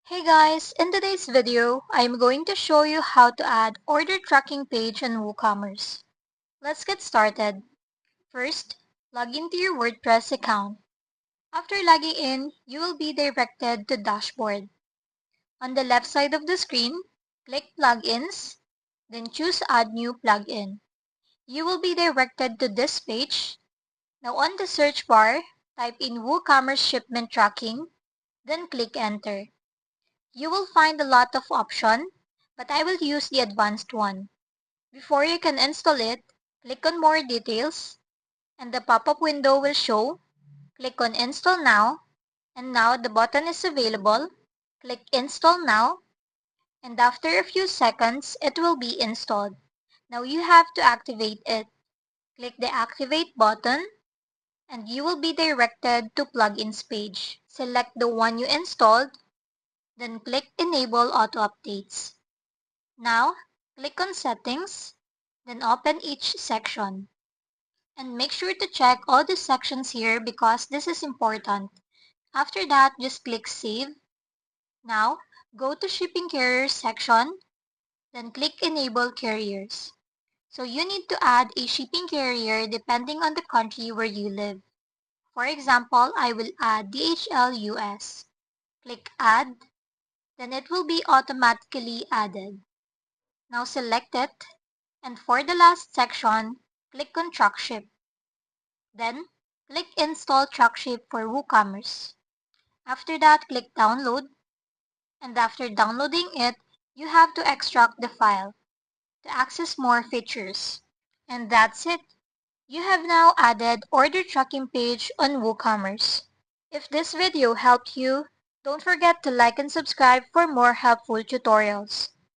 Hey guys, in today's video, I'm going to show you how to add order tracking page on WooCommerce. Let's get started. First, log into your WordPress account. After logging in, you will be directed to Dashboard. On the left side of the screen, click Plugins, then choose Add New Plugin. You will be directed to this page. Now on the search bar, type in WooCommerce Shipment Tracking, then click Enter. You will find a lot of options, but I will use the advanced one. Before you can install it, click on More Details, and the pop-up window will show. Click on Install Now, and now the button is available. Click Install Now, and after a few seconds, it will be installed. Now you have to activate it. Click the Activate button, and you will be directed to Plugins page. Select the one you installed, then click Enable Auto Updates. Now, click on Settings, then open each section. And make sure to check all the sections here because this is important. After that, just click Save. Now, go to Shipping Carriers section, then click Enable Carriers. So you need to add a shipping carrier depending on the country where you live. For example, I will add DHL US. Click Add, then it will be automatically added. Now select it, and for the last section, click on TrackShip. Then, click Install TrackShip for WooCommerce. After that, click Download, and after downloading it, you have to extract the file to access more features. And that's it. You have now added order tracking page on WooCommerce. If this video helped you, don't forget to like and subscribe for more helpful tutorials.